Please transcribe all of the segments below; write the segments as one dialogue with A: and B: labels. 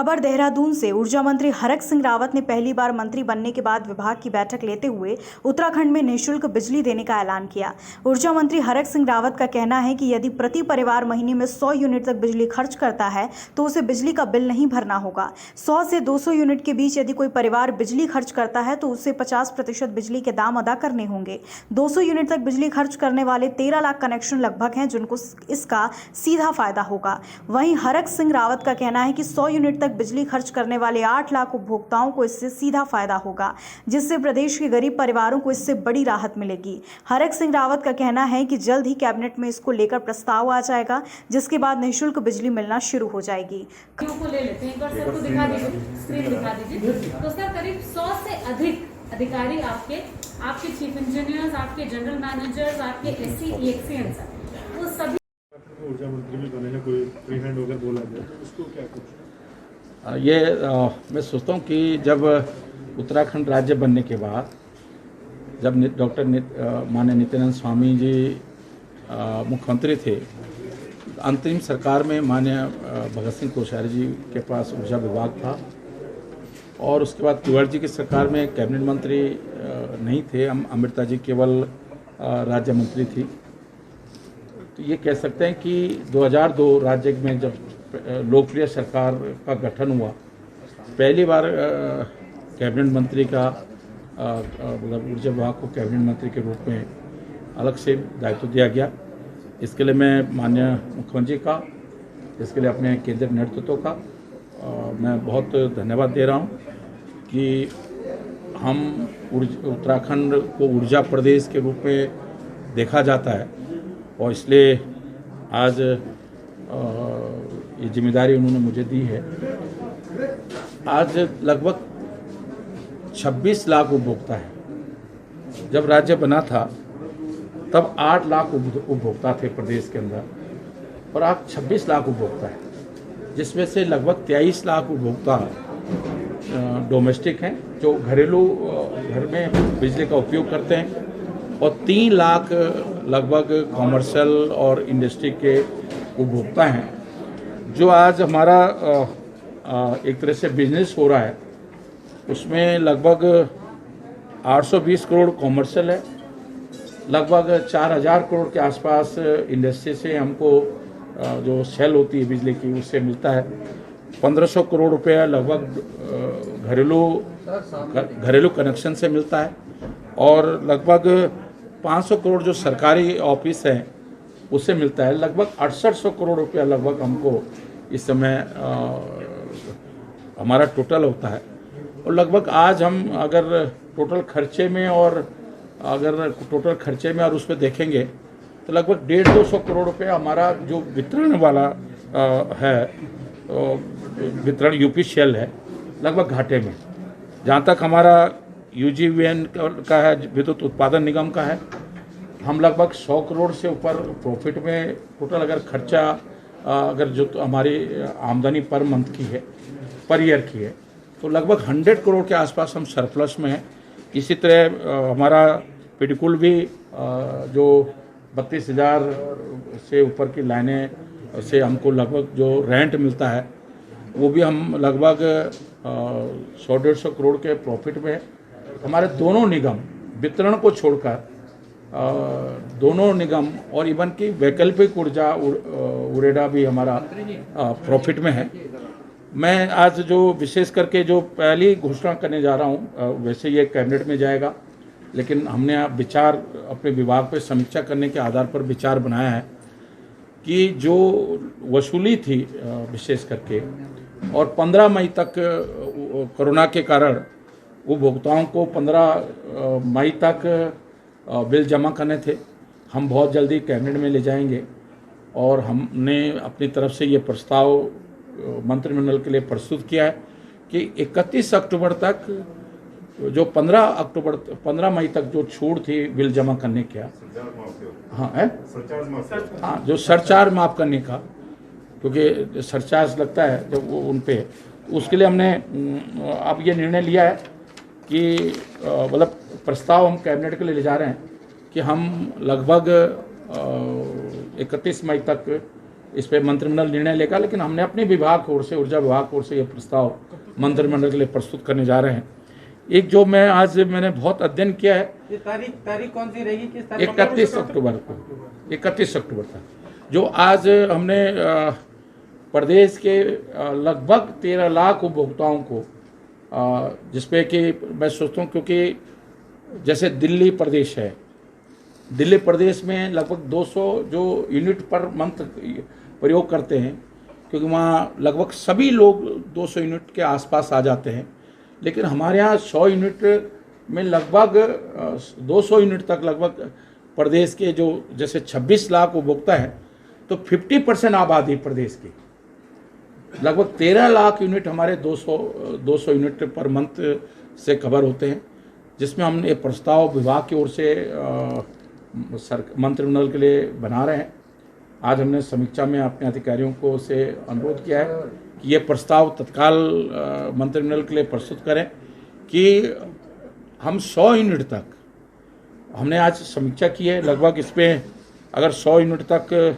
A: खबर देहरादून से। ऊर्जा मंत्री हरक सिंह रावत ने पहली बार मंत्री बनने के बाद विभाग की बैठक लेते हुए उत्तराखंड में निःशुल्क बिजली देने का ऐलान किया। ऊर्जा मंत्री हरक सिंह रावत का कहना है कि यदि प्रति परिवार महीने में 100 यूनिट तक बिजली खर्च करता है तो उसे बिजली का बिल नहीं भरना होगा। 100 से 200 यूनिट के बीच यदि कोई परिवार बिजली खर्च करता है तो उसे 50% बिजली के दाम अदा करने होंगे। 200 यूनिट तक बिजली खर्च करने वाले 13 लाख कनेक्शन लगभग हैं जिनको इसका सीधा फायदा होगा। वहीं हरक सिंह रावत का कहना है कि 100 यूनिट तक बिजली खर्च करने वाले 8 लाख उपभोक्ताओं को इससे सीधा फायदा होगा, जिससे प्रदेश के गरीब परिवारों को इससे बड़ी राहत मिलेगी। हरक सिंह रावत का कहना है कि जल्द ही कैबिनेट में इसको लेकर प्रस्ताव आ जाएगा, जिसके बाद निःशुल्क बिजली मिलना शुरू हो जाएगी।
B: को ले लेते हैं, एक बार सर को दिखा दीजिए, स्क्रीन दिखा दीजिए। तो सर करीब 100 से अधिक अधिकारी आपके चीफ इंजीनियर्स, आपके जनरल मैनेजर्स, आपके एससी ईएक्सीएन सर, वो सभी
C: ऊर्जा मंत्री भी बने हैं, कोई फ्री हैंड वगैरह बोला गया तो उसको क्या कुछ
D: मैं सोचता हूँ कि जब उत्तराखंड राज्य बनने के बाद जब डॉक्टर माननीय नित्यानंद स्वामी जी मुख्यमंत्री थे, अंतरिम सरकार में माननीय भगत सिंह कोश्यारी जी के पास ऊर्जा विभाग था और उसके बाद तिवारी जी की सरकार में कैबिनेट मंत्री नहीं थे, अमृता जी केवल राज्य मंत्री थी। तो ये कह सकते हैं कि 2002 राज्य में जब लोकप्रिय सरकार का गठन हुआ, पहली बार कैबिनेट मंत्री का मतलब ऊर्जा विभाग को कैबिनेट मंत्री के रूप में अलग से दायित्व दिया गया। इसके लिए मैं माननीय मुख्यमंत्री का, इसके लिए अपने केंद्रीय नेतृत्व का मैं बहुत धन्यवाद दे रहा हूँ कि हम उत्तराखंड को ऊर्जा प्रदेश के रूप में देखा जाता है और इसलिए आज ये जिम्मेदारी उन्होंने मुझे दी है। आज लगभग 26 लाख उपभोक्ता है। जब राज्य बना था तब 8 लाख उपभोक्ता थे प्रदेश के अंदर और आज 26 लाख उपभोक्ता है, जिसमें से लगभग 23 लाख उपभोक्ता डोमेस्टिक हैं जो घरेलू घर में बिजली का उपयोग करते हैं और 3 लाख लगभग कॉमर्शियल और इंडस्ट्री के उपभोक्ता हैं। जो आज हमारा एक तरह से बिजनेस हो रहा है उसमें लगभग 820 करोड़ कॉमर्शियल है, लगभग 4000 करोड़ के आसपास इंडस्ट्री से हमको जो सेल होती है बिजली की उससे मिलता है। 1500 करोड़ रुपया लगभग घरेलू कनेक्शन से मिलता है और लगभग 500 करोड़ जो सरकारी ऑफिस है उससे मिलता है। लगभग 6800 करोड़ रुपया लगभग हमको इस समय हमारा टोटल होता है और लगभग आज हम अगर टोटल खर्चे में और उस पर देखेंगे तो लगभग 150-200 करोड़ रुपया हमारा जो वितरण वाला है, वितरण यूपी शेल है, लगभग घाटे में। जहाँ तक हमारा यूजीवीएन का है, विद्युत उत्पादन निगम का है, हम लगभग 100 करोड़ से ऊपर प्रॉफिट में टोटल अगर खर्चा अगर जो तो हमारी आमदनी पर मंथ की है, पर ईयर की है, तो लगभग 100 करोड़ के आसपास हम सरप्लस में हैं। इसी तरह हमारा पिडकुल भी जो 32,000 से ऊपर की लाइनें से हमको लगभग जो रेंट मिलता है वो भी हम लगभग 100-150 करोड़ के प्रॉफिट में। हमारे दोनों निगम वितरण को छोड़कर दोनों निगम और इवन की वैकल्पिक ऊर्जा उरेडा भी हमारा प्रॉफिट में है। मैं आज जो विशेष करके जो पहली घोषणा करने जा रहा हूँ, वैसे ये कैबिनेट में जाएगा, लेकिन हमने विचार अपने विभाग पर समीक्षा करने के आधार पर विचार बनाया है कि जो वसूली थी विशेष करके और 15 मई तक कोरोना के कारण उपभोक्ताओं को 15 मई तक बिल जमा करने थे, हम बहुत जल्दी कैबिनेट में ले जाएंगे और हमने अपनी तरफ से ये प्रस्ताव मंत्रिमंडल के लिए प्रस्तुत किया है कि 31 अक्टूबर तक जो 15 मई तक जो छूट थी बिल जमा करने का, हाँ जो सरचार्ज माफ़ करने का, क्योंकि सरचार्ज लगता है जब वो उन पे, उसके लिए हमने अब ये निर्णय लिया है कि मतलब प्रस्ताव हम कैबिनेट के लिए ले जा रहे हैं कि हम लगभग 31 मई तक इस पे मंत्रिमंडल निर्णय लेगा, लेकिन हमने अपने विभाग की ओर से, ऊर्जा विभाग की ओर से ये प्रस्ताव मंत्रिमंडल के लिए प्रस्तुत करने जा रहे हैं। एक जो मैंने बहुत अध्ययन किया है,
E: ये तारीख कौन सी रहेगी, किस तारीख?
D: 31 अक्टूबर को, 31 अक्टूबर तक। जो आज हमने प्रदेश के लगभग 13 लाख उपभोक्ताओं को, जिसपे कि मैं सोचता हूँ, क्योंकि जैसे दिल्ली प्रदेश है, दिल्ली प्रदेश में लगभग 200 जो यूनिट पर मंथ प्रयोग करते हैं, क्योंकि वहाँ लगभग सभी लोग 200 यूनिट के आसपास आ जाते हैं। लेकिन हमारे यहाँ 100 यूनिट में लगभग 200 यूनिट तक लगभग प्रदेश के जो जैसे 26 लाख उपभोक्ता हैं, तो 50% आबादी प्रदेश की, लगभग 13 लाख यूनिट हमारे 200 यूनिट पर मंथ से कवर होते हैं, जिसमें हमने ये प्रस्ताव विभाग की ओर से मंत्रिमंडल के लिए बना रहे हैं। आज हमने समीक्षा में अपने अधिकारियों को से अनुरोध किया है कि ये प्रस्ताव तत्काल मंत्रिमंडल के लिए प्रस्तुत करें कि हम 100 यूनिट तक, हमने आज समीक्षा की है, लगभग इसमें अगर 100 यूनिट तक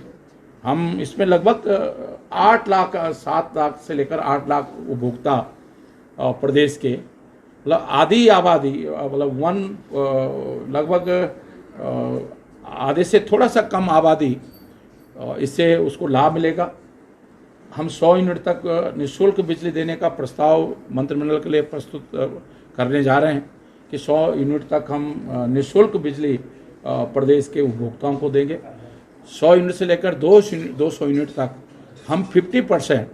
D: हम इसमें लगभग 8 लाख 7 लाख से लेकर 8 लाख उपभोक्ता प्रदेश के, मतलब आधी आबादी, मतलब लगभग आधे से थोड़ा सा कम आबादी, इससे उसको लाभ मिलेगा। हम 100 यूनिट तक निःशुल्क बिजली देने का प्रस्ताव मंत्रिमंडल के लिए प्रस्तुत करने जा रहे हैं कि 100 यूनिट तक हम निःशुल्क बिजली प्रदेश के उपभोक्ताओं को देंगे। 100 यूनिट से लेकर 200 यूनिट तक हम 50%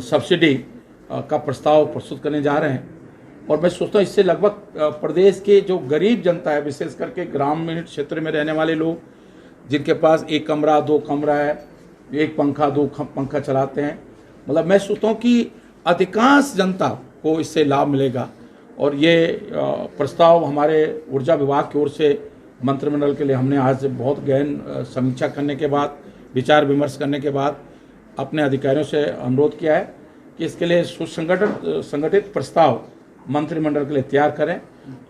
D: सब्सिडी का प्रस्ताव प्रस्तुत करने जा रहे हैं। और मैं सोचता हूँ इससे लगभग प्रदेश के जो गरीब जनता है, विशेष करके ग्रामीण क्षेत्र में रहने वाले लोग, जिनके पास 1 कमरा 2 कमरा है, 1 पंखा 2 पंखा चलाते हैं, मतलब मैं सोचता हूँ कि अधिकांश जनता को इससे लाभ मिलेगा। और ये प्रस्ताव हमारे ऊर्जा विभाग की ओर से मंत्रिमंडल के लिए हमने आज बहुत गहन समीक्षा करने के बाद, विचार विमर्श करने के बाद अपने अधिकारियों से अनुरोध किया है कि इसके लिए संगठित प्रस्ताव मंत्रिमंडल के लिए तैयार करें,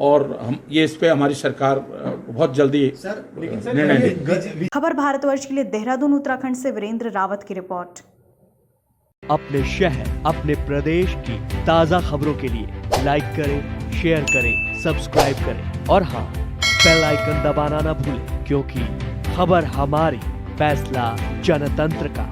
D: और हम ये इस पे हमारी सरकार बहुत जल्दी निर्णय लेगी।
A: खबर भारतवर्ष के लिए देहरादून उत्तराखंड से वीरेंद्र रावत की रिपोर्ट।
F: अपने शहर, अपने प्रदेश की ताजा खबरों के लिए लाइक करें, शेयर करें, सब्सक्राइब करें और हाँ, बेल आइकन दबाना ना भूलें, क्योंकि खबर हमारी, फैसला जनतंत्र का।